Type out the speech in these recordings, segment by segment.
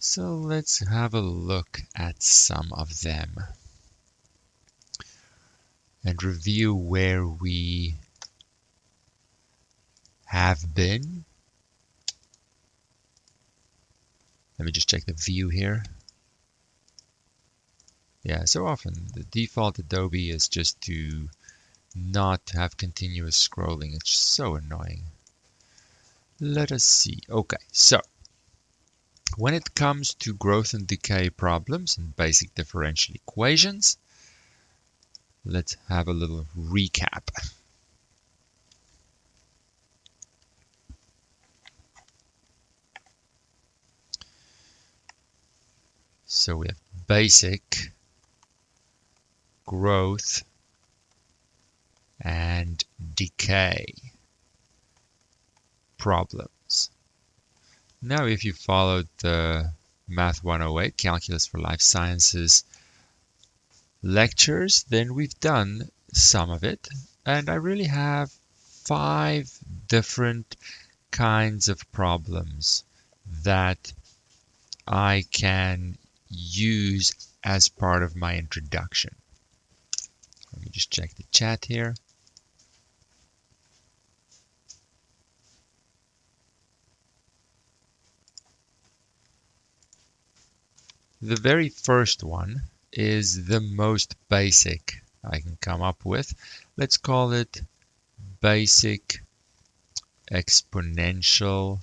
So let's have a look at some of them and review where we have been. Let me just check the view here. Yeah, so often the default Adobe is just to not have continuous scrolling. It's so annoying. Let us see. Okay, so when it comes to growth and decay problems and basic differential equations, let's have a little recap. So we have basic, growth, and decay problems. Now, if you followed the Math 108 Calculus for Life Sciences lectures, then we've done some of it. And I really have 5 different kinds of problems that I can use as part of my introduction. Let me just check the chat here. The very first one is the most basic I can come up with. Let's call it basic exponential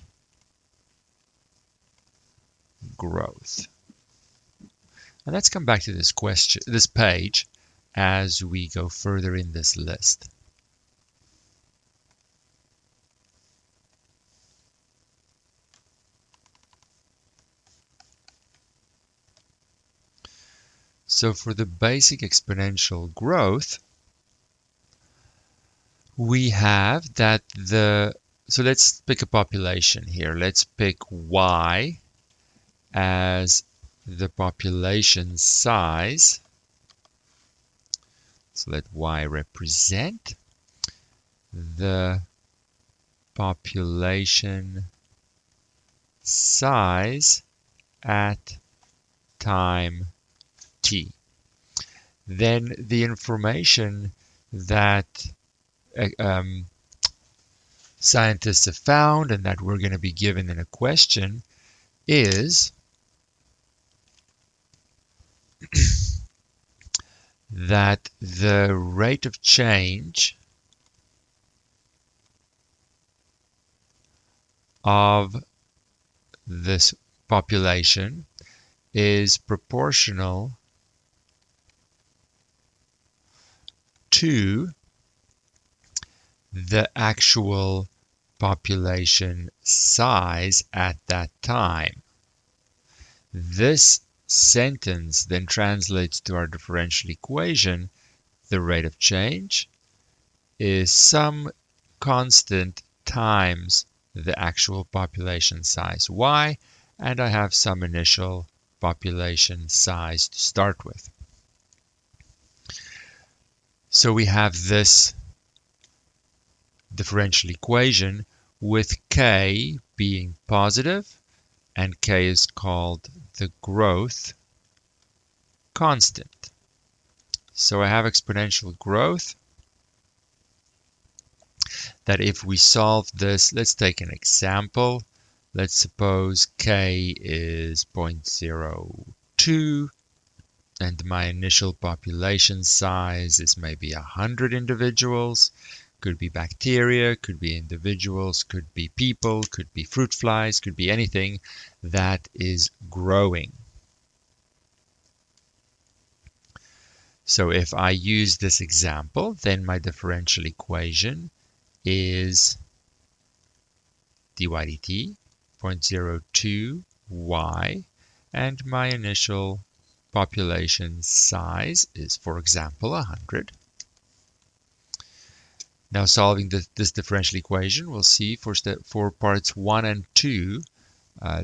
growth. And let's come back to this page as we go further in this list. So for the basic exponential growth, we have that so let's pick a population here. Let's pick Y as the population size. So let Y represent the population size at time t. Then the information that scientists have found and that we're going to be given in a question is that the rate of change of this population is proportional to the actual population size at that time. This sentence then translates to our differential equation. The rate of change is some constant times the actual population size y, and I have some initial population size to start with. So we have this differential equation with k being positive, and k is called the growth constant. So I have exponential growth that if we solve this, let's take an example. Let's suppose k is 0.02 and my initial population size is maybe 100 individuals. Could be bacteria, could be individuals, could be people, could be fruit flies, could be anything that is growing. So if I use this example, then my differential equation is dy dt 0.02 y, and my initial population size is, for example, 100. Now solving this differential equation, we'll see for parts 1 and 2,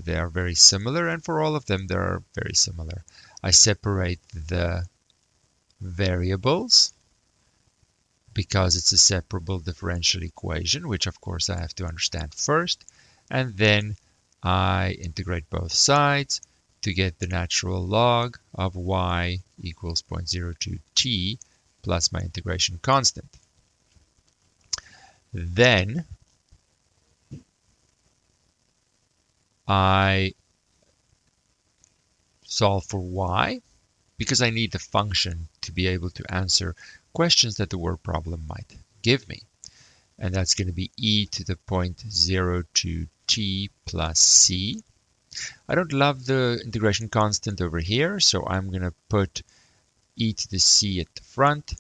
they are very similar, and for all of them, they are very similar. I separate the variables because it's a separable differential equation, which of course I have to understand first, and then I integrate both sides to get the natural log of y equals 0.02t plus my integration constant. Then I solve for y because I need the function to be able to answer questions that the word problem might give me. And that's going to be e to the 0.02t plus c. I don't love the integration constant over here, so I'm going to put e to the c at the front,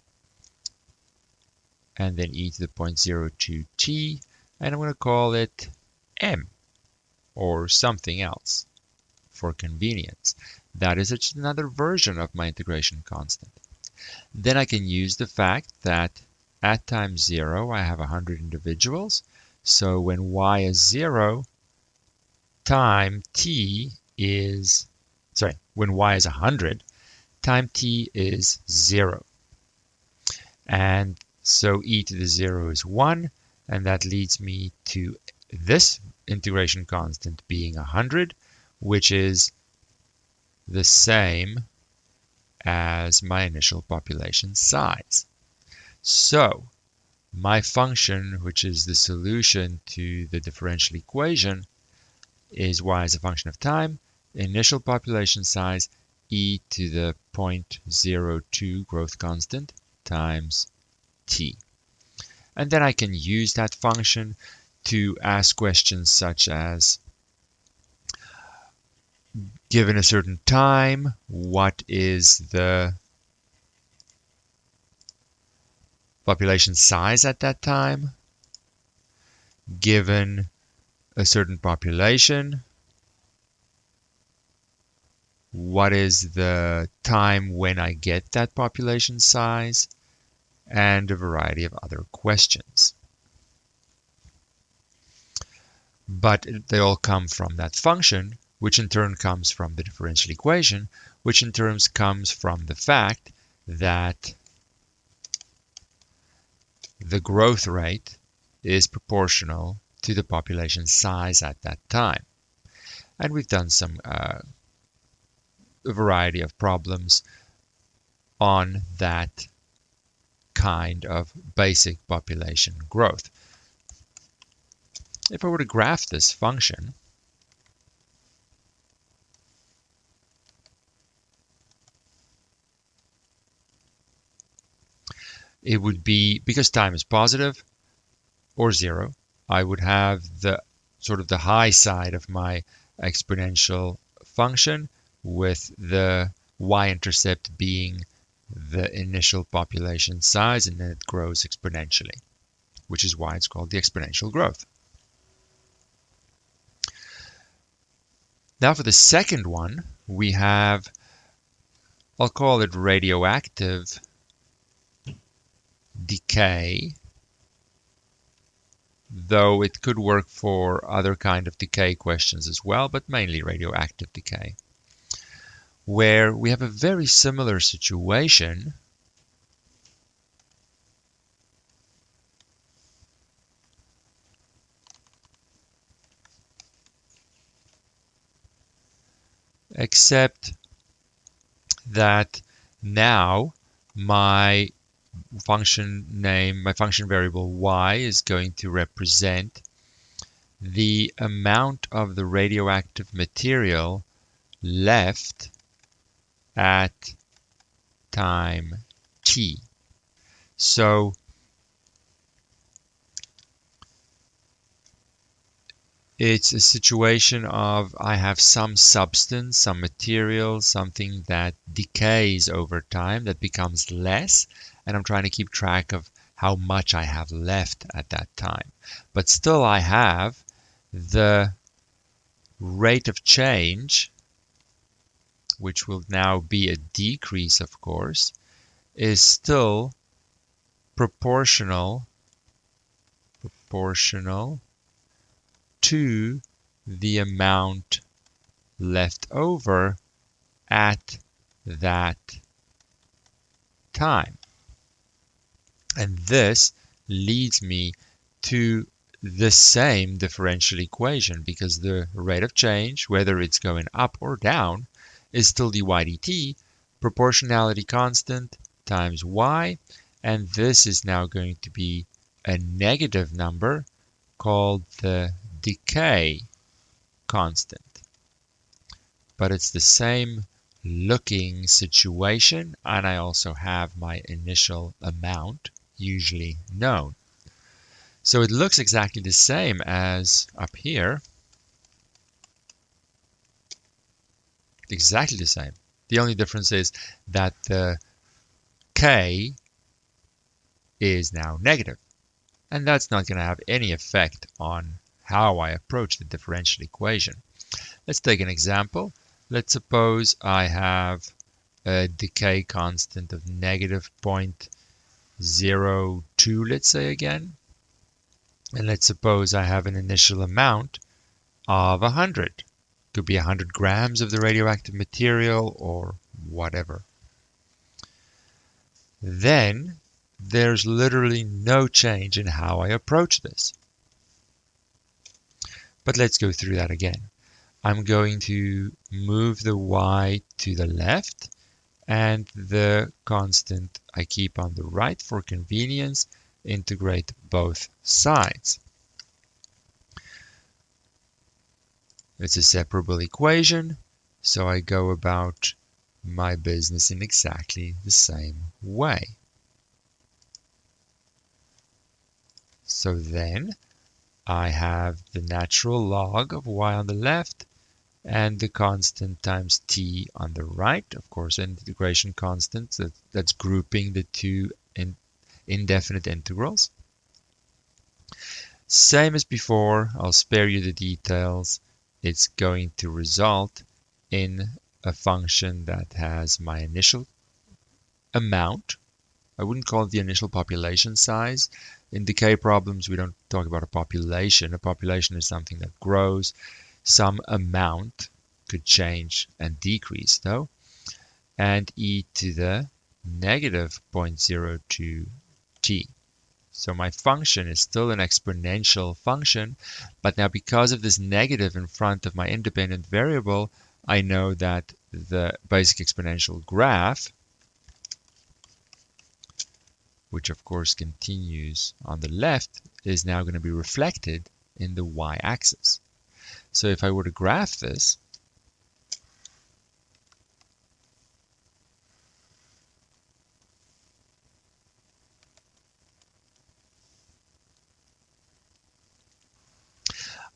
and then e to the 0.02t, and I'm going to call it m, or something else, for convenience. That is just another version of my integration constant. Then I can use the fact that at time 0, I have 100 individuals, so when y is 0, time t is, when y is 100, time t is 0. And so e to the 0 is 1, and that leads me to this integration constant being 100, which is the same as my initial population size. So my function, which is the solution to the differential equation, is y as a function of time, initial population size, e to the 0.02 growth constant times t. And then I can use that function to ask questions such as, given a certain time, what is the population size at that time? Given a certain population, what is the time when I get that population size? And a variety of other questions. But they all come from that function, which in turn comes from the differential equation, which in turn comes from the fact that the growth rate is proportional to the population size at that time. And we've done some a variety of problems on that kind of basic population growth. If I were to graph this function, it would be, because time is positive or 0, I would have the sort of the high side of my exponential function with the y-intercept being the initial population size, and then it grows exponentially, which is why it's called the exponential growth. Now for the second one, we have, I'll call it radioactive decay, though it could work for other kind of decay questions as well, but mainly radioactive decay, where we have a very similar situation except that now my function name, my function variable y is going to represent the amount of the radioactive material left at time t. So it's a situation of I have some substance, some material, something that decays over time, that becomes less, and I'm trying to keep track of how much I have left at that time. But still I have the rate of change, which will now be a decrease, of course, is still proportional to the amount left over at that time. And this leads me to the same differential equation, because the rate of change, whether it's going up or down, is still dy dt, proportionality constant times y, and this is now going to be a negative number called the decay constant. But it's the same looking situation, and I also have my initial amount usually known. So it looks exactly the same as up here. Exactly the same. The only difference is that the k is now negative. And that's not going to have any effect on how I approach the differential equation. Let's take an example. Let's suppose I have a decay constant of negative 0.02, let's say again. And let's suppose I have an initial amount of 100. Could be 100 grams of the radioactive material or whatever. Then there's literally no change in how I approach this. But let's go through that again. I'm going to move the y to the left, and the constant I keep on the right for convenience, integrate both sides. It's a separable equation, so I go about my business in exactly the same way. So then I have the natural log of y on the left and the constant times t on the right. Of course, integration constant, that's grouping the two indefinite integrals. Same as before, I'll spare you the details. It's going to result in a function that has my initial amount. I wouldn't call it the initial population size. In decay problems, we don't talk about a population. A population is something that grows. Some amount could change and decrease though. And e to the negative 0.02 t. So my function is still an exponential function, but now because of this negative in front of my independent variable, I know that the basic exponential graph, which of course continues on the left, is now going to be reflected in the y-axis. So if I were to graph this,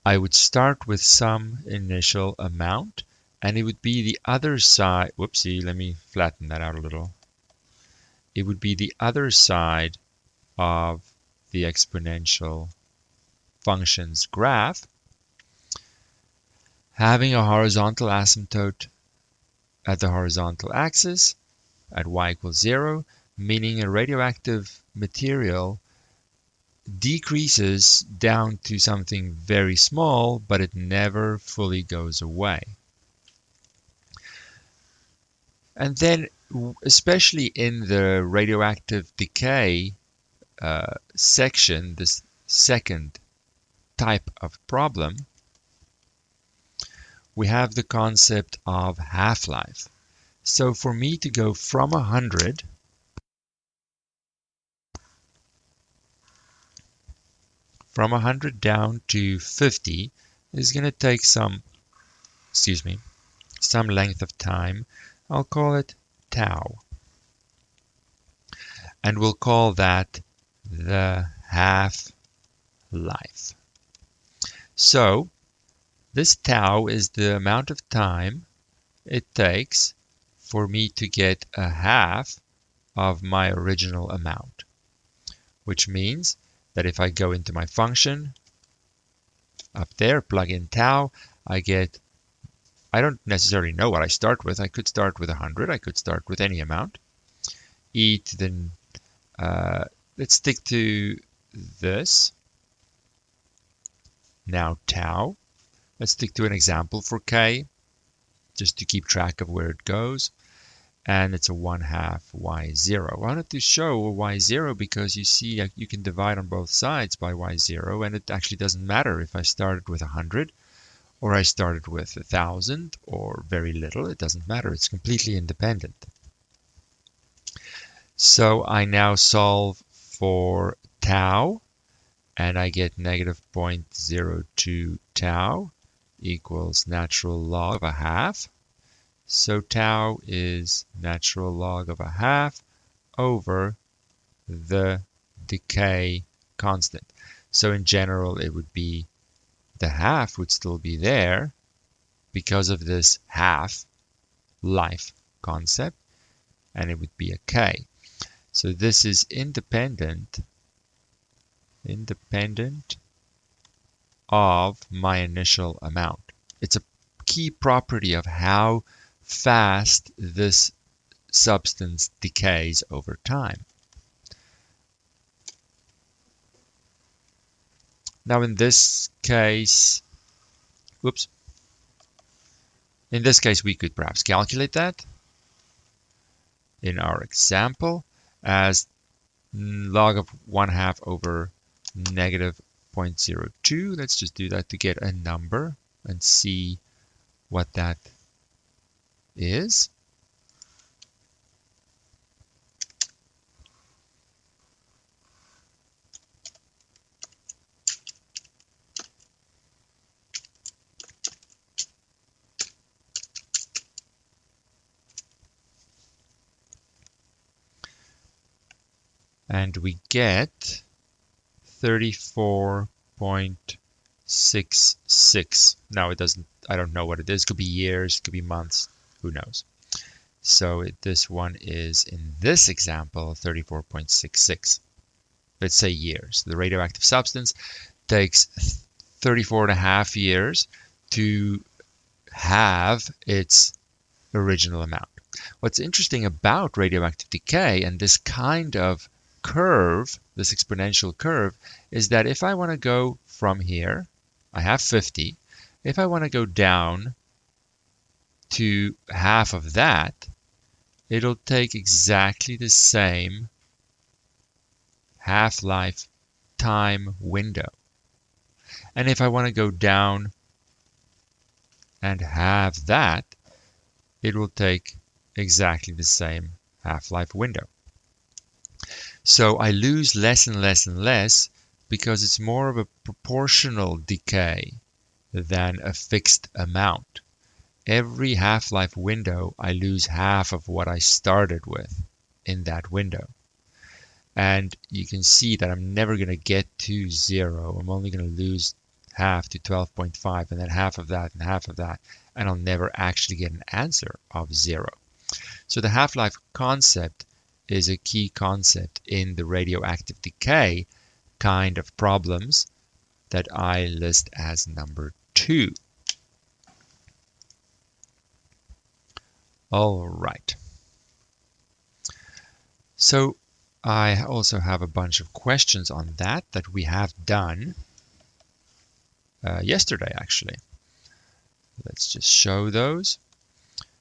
I would start with some initial amount, and it would be the other side. Whoopsie, let me flatten that out a little. It would be the other side of the exponential function's graph, having a horizontal asymptote at the horizontal axis at y equals 0, meaning a radioactive material decreases down to something very small, but it never fully goes away. And then, especially in the radioactive decay section, this second type of problem, we have the concept of half-life. So for me to go from 100 down to 50 is going to take some length of time. I'll call it tau. And we'll call that the half-life. So this tau is the amount of time it takes for me to get a half of my original amount, which means that if I go into my function up there, plug in tau, I don't necessarily know what I start with. I could start with 100. I could start with any amount. E to the, let's stick to this. Now tau. Let's stick to an example for k, just to keep track of where it goes. And it's a 1/2 y0. I wanted to show a y0 because you see you can divide on both sides by y0, and it actually doesn't matter if I started with 100 or I started with 1,000 or very little. It doesn't matter. It's completely independent. So I now solve for tau, and I get negative 0.02 tau equals natural log of a half. So tau is natural log of a half over the decay constant. So in general, it would be the half would still be there because of this half-life concept, and it would be a k. So this is independent of my initial amount. It's a key property of how fast this substance decays over time. Now in this case, we could perhaps calculate that in our example as log of 1/2 over negative 0.02. Let's just do that to get a number and see what that is. And we get 34.66. Now it doesn't, I don't know what it is. It could be years, it could be months, who knows. So this one is, in this example, 34.66. Let's say years. The radioactive substance takes 34.5 years to have its original amount. What's interesting about radioactive decay and this kind of curve, this exponential curve, is that if I want to go from here, I have 50. If I want to go down to half of that, it'll take exactly the same half-life time window. And if I want to go down and have that, it will take exactly the same half-life window. So I lose less and less and less because it's more of a proportional decay than a fixed amount. Every half-life window, I lose half of what I started with in that window. And you can see that I'm never going to get to 0. I'm only going to lose half to 12.5, and then half of that, and I'll never actually get an answer of 0. So the half-life concept is a key concept in the radioactive decay kind of problems that I list as number 2. All right. So I also have a bunch of questions on that we have done yesterday, actually. Let's just show those.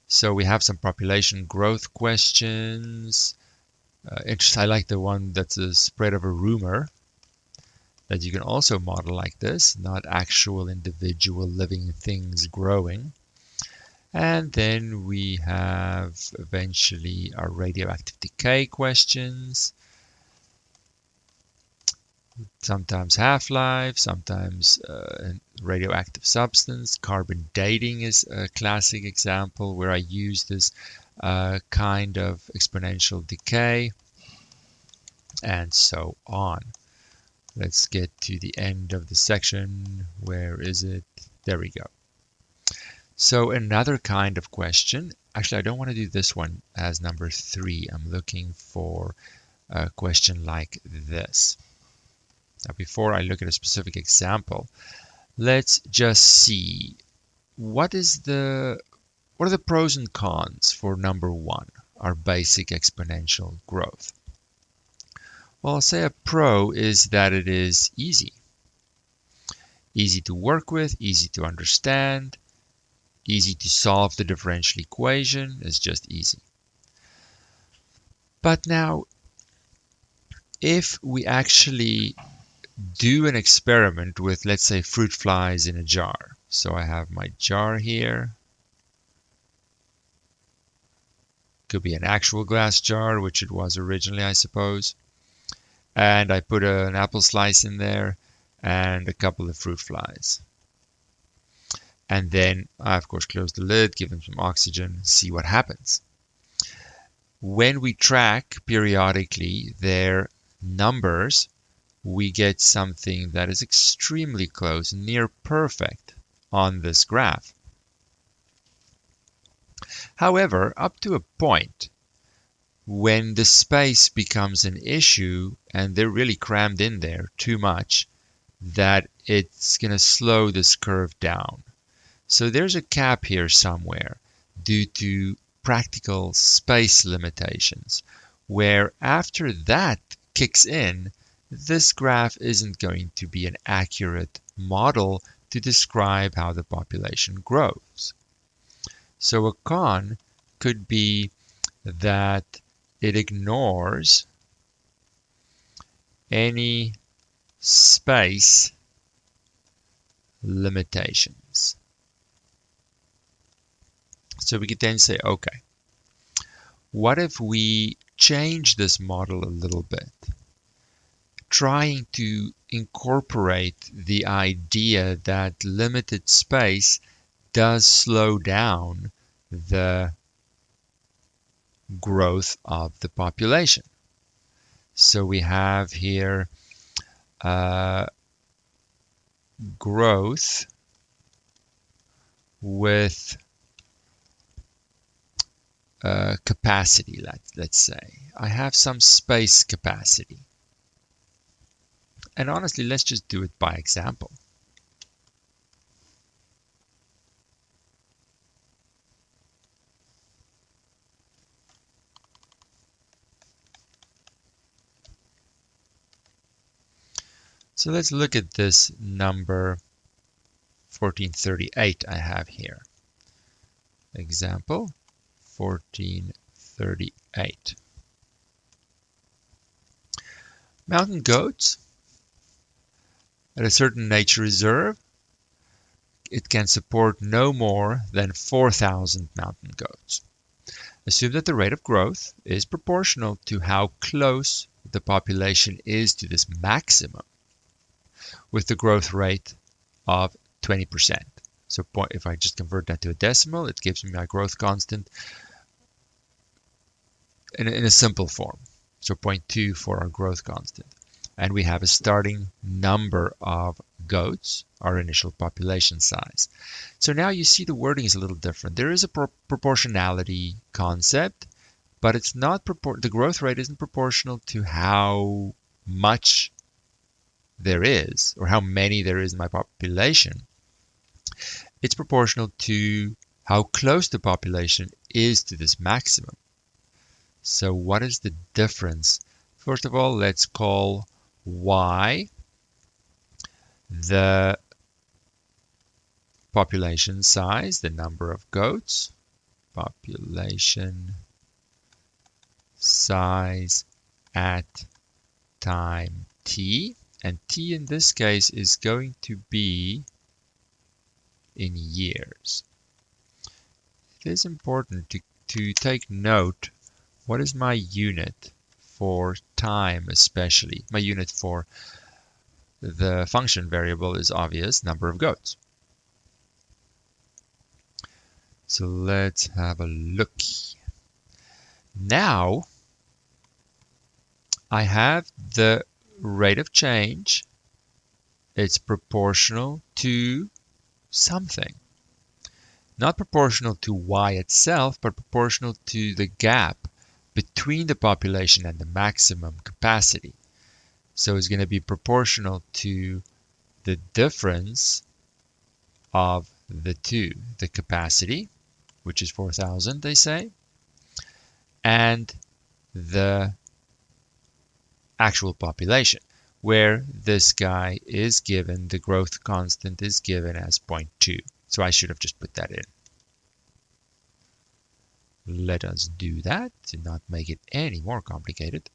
So we have some population growth questions. I like the one that's a spread of a rumor, that you can also model like this, not actual individual living things growing. And then we have eventually our radioactive decay questions. Sometimes half-life, sometimes radioactive substance. Carbon dating is a classic example where I use this kind of exponential decay, and so on. Let's get to the end of the section. Where is it? There we go. So another kind of question, actually I don't want to do this one as number 3. I'm looking for a question like this. Now before I look at a specific example, let's just see what are the pros and cons for number 1, our basic exponential growth. Well, I'll say a pro is that it is easy. Easy to work with, easy to understand, easy to solve the differential equation. It's just easy. But now, if we actually do an experiment with, let's say, fruit flies in a jar. So I have my jar here. Could be an actual glass jar, which it was originally, I suppose. And I put an apple slice in there and a couple of fruit flies. And then I, of course, close the lid, give them some oxygen, see what happens. When we track periodically their numbers, we get something that is extremely close, near perfect on this graph. However, up to a point, when the space becomes an issue and they're really crammed in there too much, that it's going to slow this curve down. So there's a cap here somewhere due to practical space limitations, where after that kicks in, this graph isn't going to be an accurate model to describe how the population grows. So a con could be that it ignores any space limitations. So we could then say, okay, what if we change this model a little bit, trying to incorporate the idea that limited space does slow down the growth of the population. So we have here growth with capacity, let's say. I have some space capacity. And honestly, let's just do it by example. So let's look at this number 1438 I have here. Example 1438. Mountain goats at a certain nature reserve, it can support no more than 4,000 mountain goats. Assume that the rate of growth is proportional to how close the population is to this maximum, with the growth rate of 20%. So if I just convert that to a decimal, it gives me my growth constant in a simple form. So 0.2 for our growth constant. And we have a starting number of goats, our initial population size. So now you see the wording is a little different. There is a proportionality concept, but it's not the growth rate isn't proportional to how much there is or how many there is in my population. It's proportional to how close the population is to this maximum. So what is the difference? First of all, let's call y the population size, the number of goats, population size at time t, and t in this case is going to be in years. It is important to take note, what is my unit for time especially? My unit for the function variable is obvious, number of goats. So let's have a look. Now I have the rate of change. It's proportional to something. Not proportional to y itself, but proportional to the gap between the population and the maximum capacity. So it's going to be proportional to the difference of the two, the capacity, which is 4,000, they say, and the actual population, where this guy is given, the growth constant is given as 0.2. So I should have just put that in. Let us do that to not make it any more complicated.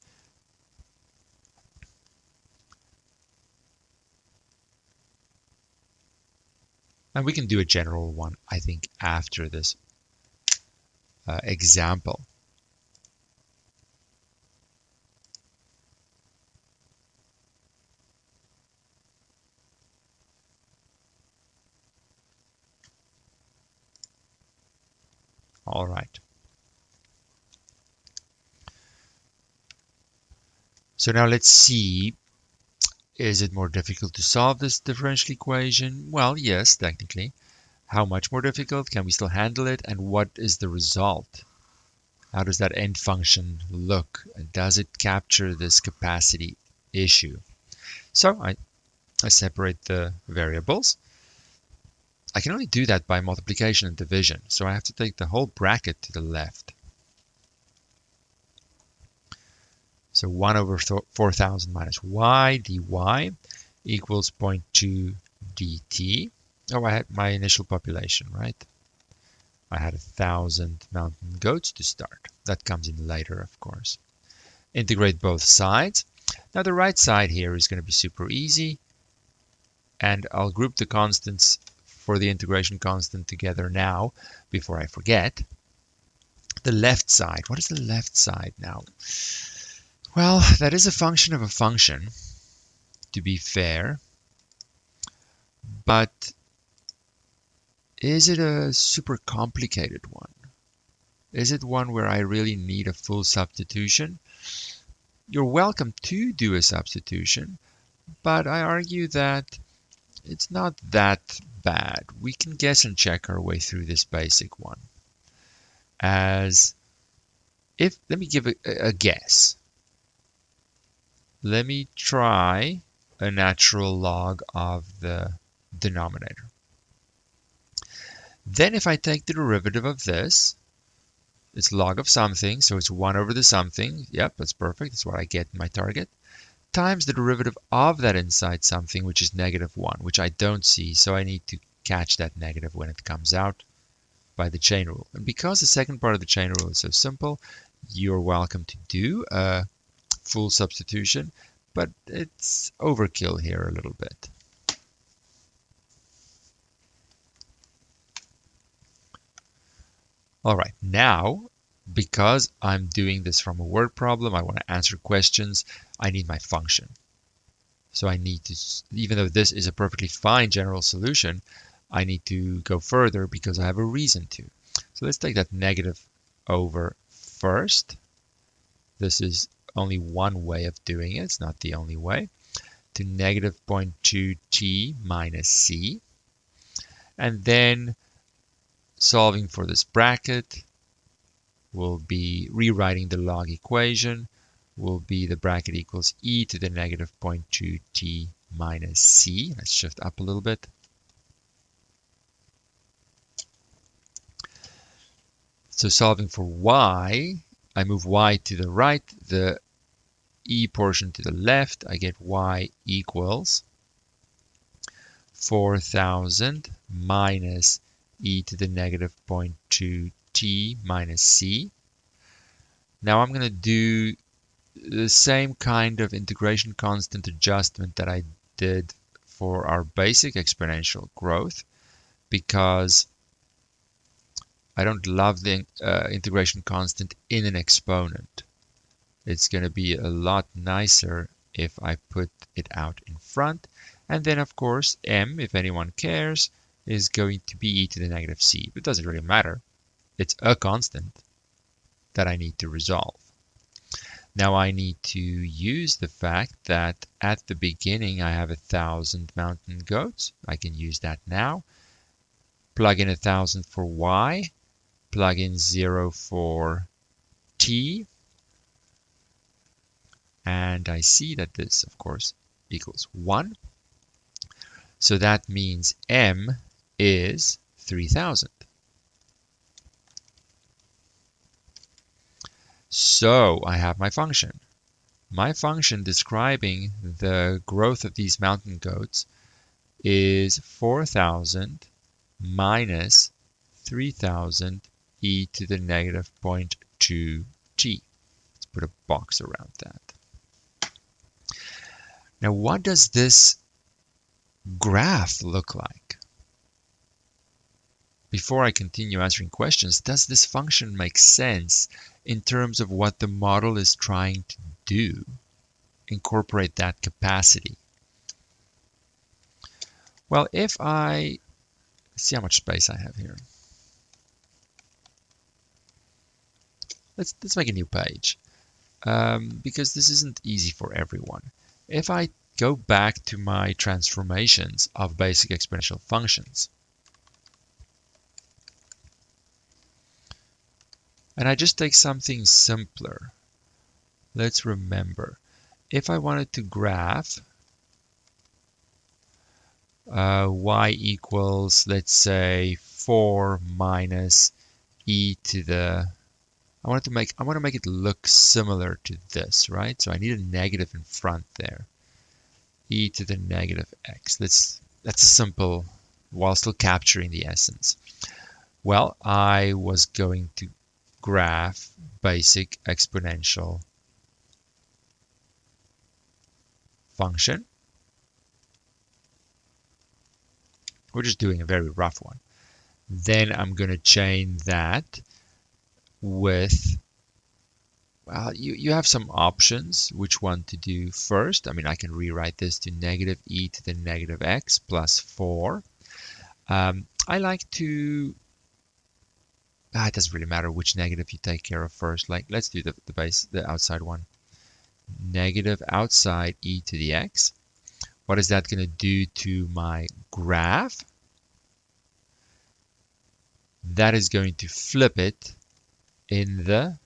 And we can do a general one, I think, after this example. All right. So now let's see, is it more difficult to solve this differential equation? Well, yes, technically. How much more difficult? Can we still handle it? And what is the result? How does that end function look? Does it capture this capacity issue? So I separate the variables. I can only do that by multiplication and division, so I have to take the whole bracket to the left. So 1 over 4,000 minus y dy equals 0.2 dt. Oh, I had my initial population, right? I had 1,000 mountain goats to start. That comes in later, of course. Integrate both sides. Now the right side here is going to be super easy, and I'll group the constants for the integration constant together now before I forget. The left side, what is the left side now? Well, that is a function of a function, to be fair, but is it a super complicated one? Is it one where I really need a full substitution? You're welcome to do a substitution, but I argue that it's not that bad. We can guess and check our way through this basic one. Let me give a guess. Let me try a natural log of the denominator. Then if I take the derivative of this, it's log of something, so it's 1 over the something. Yep, that's perfect. That's what I get in my target. Times the derivative of that inside something, which is -1, which I don't see, so I need to catch that negative when it comes out by the chain rule. And because the second part of the chain rule is so simple, you're welcome to do a full substitution, but it's overkill here a little bit. All right, now, because I'm doing this from a word problem, I want to answer questions, I need my function. So I need to, even though this is a perfectly fine general solution, I need to go further because I have a reason to. So let's take that negative over first. This is only one way of doing it, it's not the only way. To negative 0.2 t minus c. And then solving for this bracket will be rewriting the log equation, will be the bracket equals e to the negative 0.2 t minus c. Let's shift up a little bit. So solving for y, I move y to the right, the e portion to the left. I get y equals 4,000 minus e to the negative 0.2 t minus c. Now I'm going to do the same kind of integration constant adjustment that I did for our basic exponential growth, because I don't love the integration constant in an exponent. It's going to be a lot nicer if I put it out in front. And then, of course, m, if anyone cares, is going to be e to the negative c. But it doesn't really matter. It's a constant that I need to resolve. Now I need to use the fact that at the beginning I have 1,000 mountain goats. I can use that now. Plug in 1,000 for y. Plug in 0 for t. And I see that this, of course, equals 1. So that means m is 3,000. So I have my function. My function describing the growth of these mountain goats is 4,000 minus 3,000 e to the negative 0.2 t. Let's put a box around that. Now what does this graph look like? before I continue answering questions, does this function make sense in terms of what the model is trying to do? Incorporate that capacity. Well, if I see how much space I have here. Let's make a new page because this isn't easy for everyone. If I go back to my transformations of basic exponential functions, and I just take something simpler, let's remember, if I wanted to graph y equals, let's say, 4 minus e to the, I want to make it look similar to this, right? So I need a negative in front there. E to the negative x. That's a simple, while still capturing the essence. Well, I was going to graph basic exponential function. We're just doing a very rough one. Then I'm going to chain that with, well, you have some options which one to do first. I mean, I can rewrite this to negative e to the negative x plus 4. I like to, it doesn't really matter which negative you take care of first. Like, let's do the outside one. Negative outside e to the x. What is that going to do to my graph? That is going to flip it in the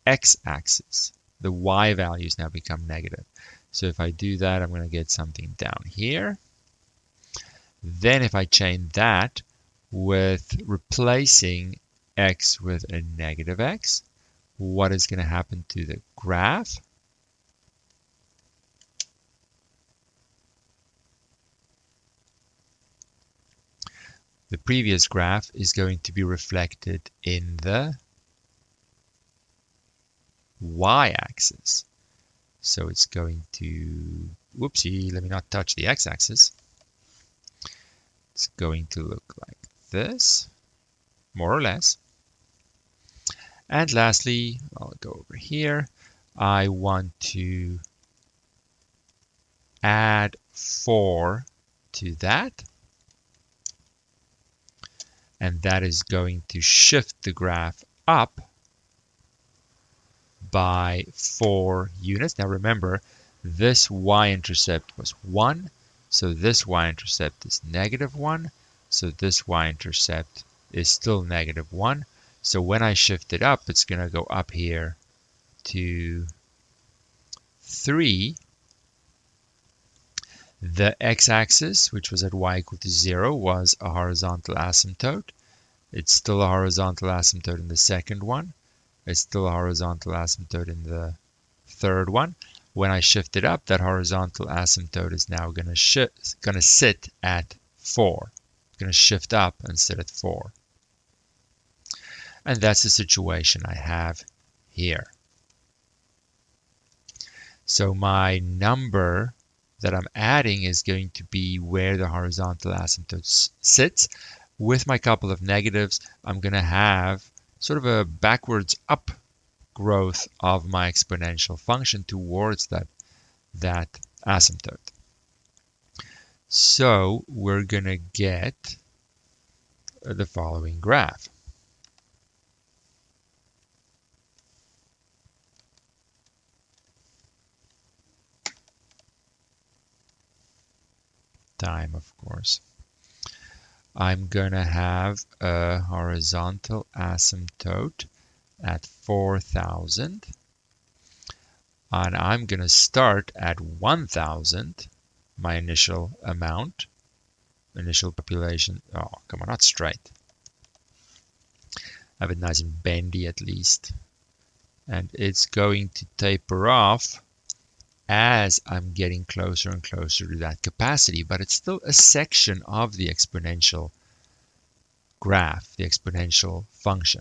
x-axis. The y values now become negative. So if I do that, I'm going to get something down here. Then if I chain that with replacing x with a negative x, what is going to happen to the graph? The previous graph is going to be reflected in the y-axis. So it's going to, whoopsie, let me not touch the x-axis. It's going to look like this, more or less. And lastly, I'll go over here. I want to add 4 to that. And that is going to shift the graph up by 4 units. Now remember, this y-intercept was 1, so this y-intercept is -1, so this y-intercept is still -1. So when I shift it up, it's going to go up here to 3. The x-axis, which was at y equal to 0, was a horizontal asymptote. It's still a horizontal asymptote in the second one. It's still a horizontal asymptote in the third one. When I shift it up, that horizontal asymptote is now going to sit at 4. It's going to shift up and sit at 4. And that's the situation I have here. So my number that I'm adding is going to be where the horizontal asymptote sits. With my couple of negatives, I'm going to have sort of a backwards up growth of my exponential function towards that asymptote. So we're going to get the following graph. Time, of course. I'm going to have a horizontal asymptote at 4,000. And I'm going to start at 1,000, my initial amount, initial population. Oh, come on, not straight. Have it nice and bendy at least. And it's going to taper off as I'm getting closer and closer to that capacity, but it's still a section of the exponential graph, the exponential function.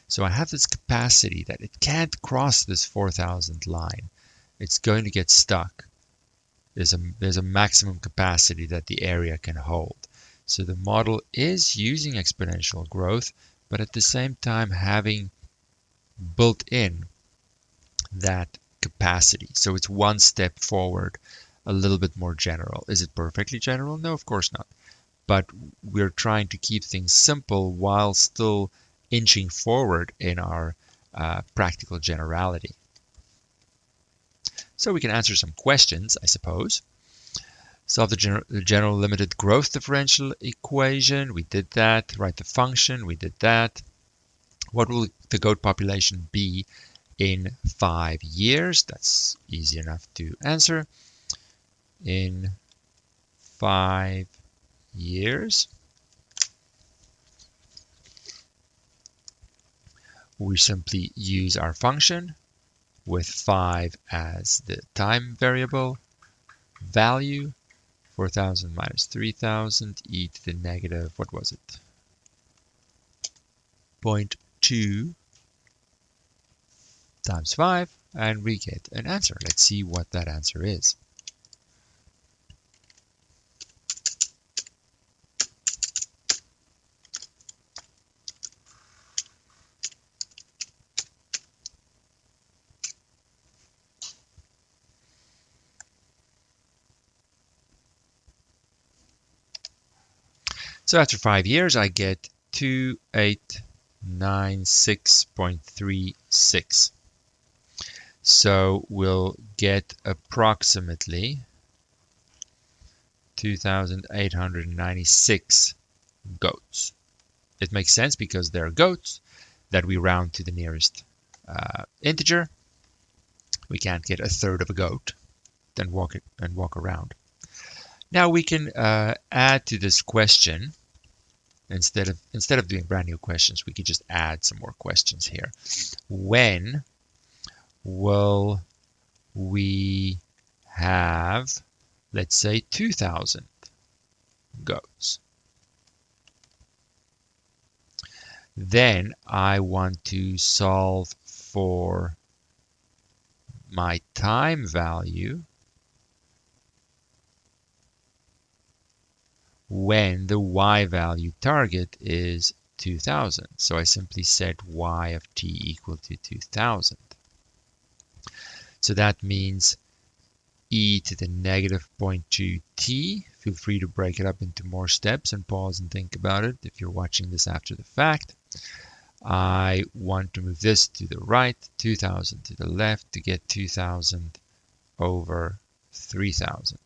So I have this capacity that it can't cross this 4,000 line. It's going to get stuck. There's a maximum capacity that the area can hold. So the model is using exponential growth, but at the same time having built in that capacity. So it's one step forward, a little bit more general. Is it perfectly general? No, of course not. But we're trying to keep things simple while still inching forward in our practical generality. So we can answer some questions, I suppose. Solve the general limited growth differential equation. We did that. Write the function. We did that. What will the goat population be in 5 years? That's easy enough to answer. In 5 years, we simply use our function with 5 as the time variable, value, 4,000 minus 3,000, e to the negative, what was it? 0.2 times 5, and we get an answer. Let's see what that answer is. So after 5 years, I get 2896.36. So we'll get approximately 2,896 goats. It makes sense because they're goats that we round to the nearest integer. We can't get a third of a goat, then walk around. Now we can add to this question. Instead of doing brand new questions, we could just add some more questions here. When will we have, let's say, 2,000 goats? Then I want to solve for my time value when the y value target is 2,000. So I simply set y of t equal to 2,000. So that means e to the negative 0.2 t. Feel free to break it up into more steps and pause and think about it if you're watching this after the fact. I want to move this to the right, 2,000 to the left to get 2,000 over 3,000.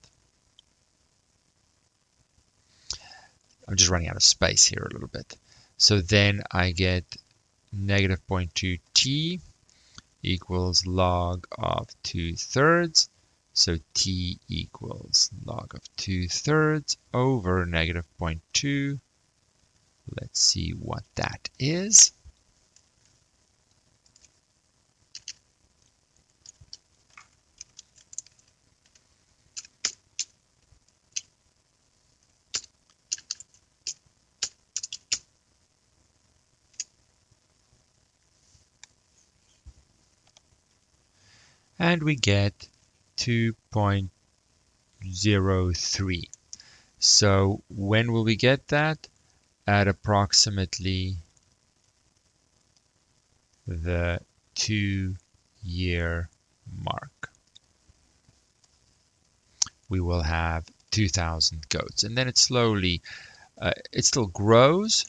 I'm just running out of space here a little bit. So then I get negative 0.2 t equals log of 2/3. So t equals log of 2/3 over negative 0.2. Let's see what that is. And we get 2.03. So when will we get that? At approximately the 2-year mark. We will have 2,000 goats. And then it slowly, it still grows,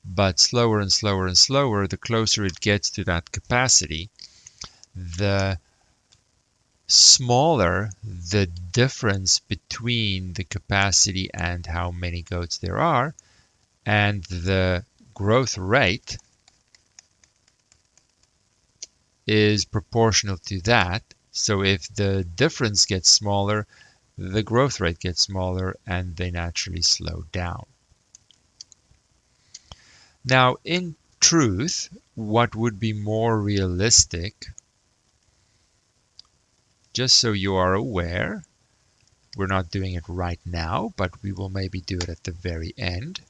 but slower and slower and slower, the closer it gets to that capacity, the smaller the difference between the capacity and how many goats there are, and the growth rate is proportional to that. So if the difference gets smaller, the growth rate gets smaller and they naturally slow down. Now, in truth, what would be more realistic, just so you are aware, we're not doing it right now, but we will maybe do it at the very end,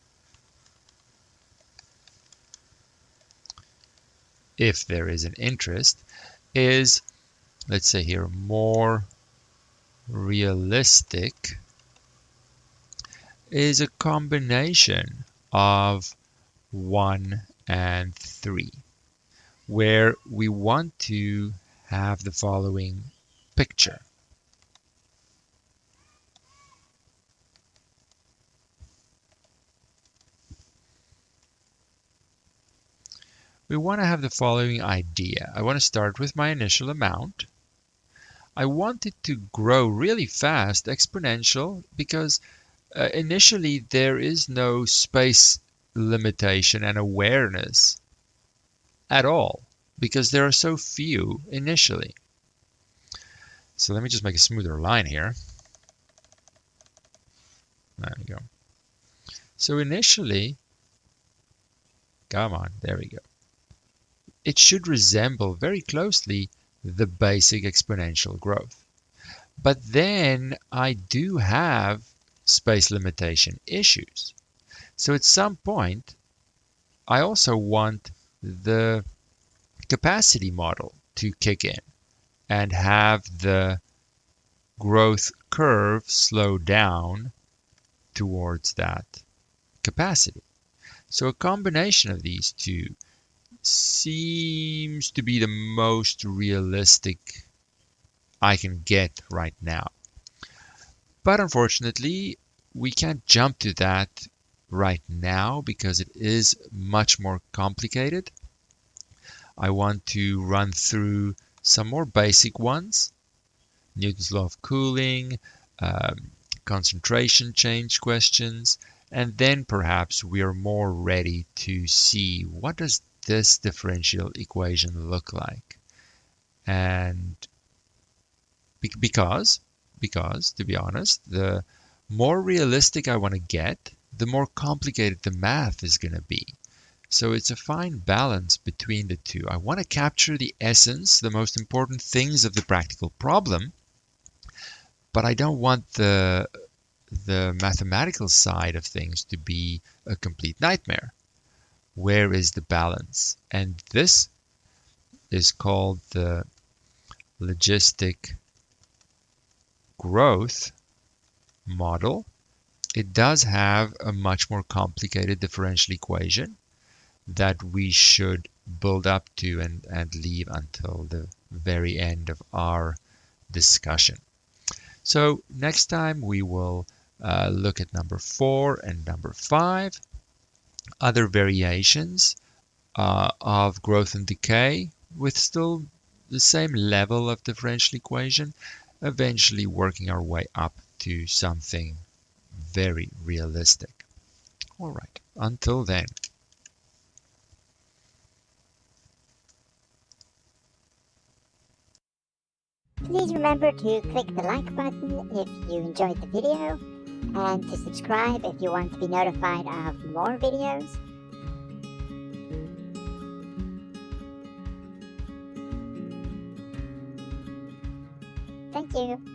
if there is an interest, is, let's say here, more realistic is a combination of 1 and 3, where we want to have the following picture. We want to have the following idea. I want to start with my initial amount. I want it to grow really fast, exponential, because initially there is no space limitation and awareness at all, because there are so few initially. So let me just make a smoother line here. There we go. So initially, come on, there we go. It should resemble very closely the basic exponential growth. But then I do have space limitation issues. So at some point, I also want the capacity model to kick in and have the growth curve slow down towards that capacity. So a combination of these two seems to be the most realistic I can get right now. But unfortunately, we can't jump to that right now because it is much more complicated. I want to run through some more basic ones. Newton's law of cooling, concentration change questions, and then perhaps we are more ready to see what does this differential equation look like. And because to be honest, the more realistic I want to get, the more complicated the math is going to be. So it's a fine balance between the two. I want to capture the essence, the most important things of the practical problem, but I don't want the mathematical side of things to be a complete nightmare. Where is the balance? And this is called the logistic growth model. It does have a much more complicated differential equation that we should build up to and leave until the very end of our discussion. So next time we will look at number 4 and number 5, other variations of growth and decay with still the same level of differential equation, eventually working our way up to something very realistic. All right, until then. Please remember to click the like button if you enjoyed the video, and to subscribe if you want to be notified of more videos. Thank you.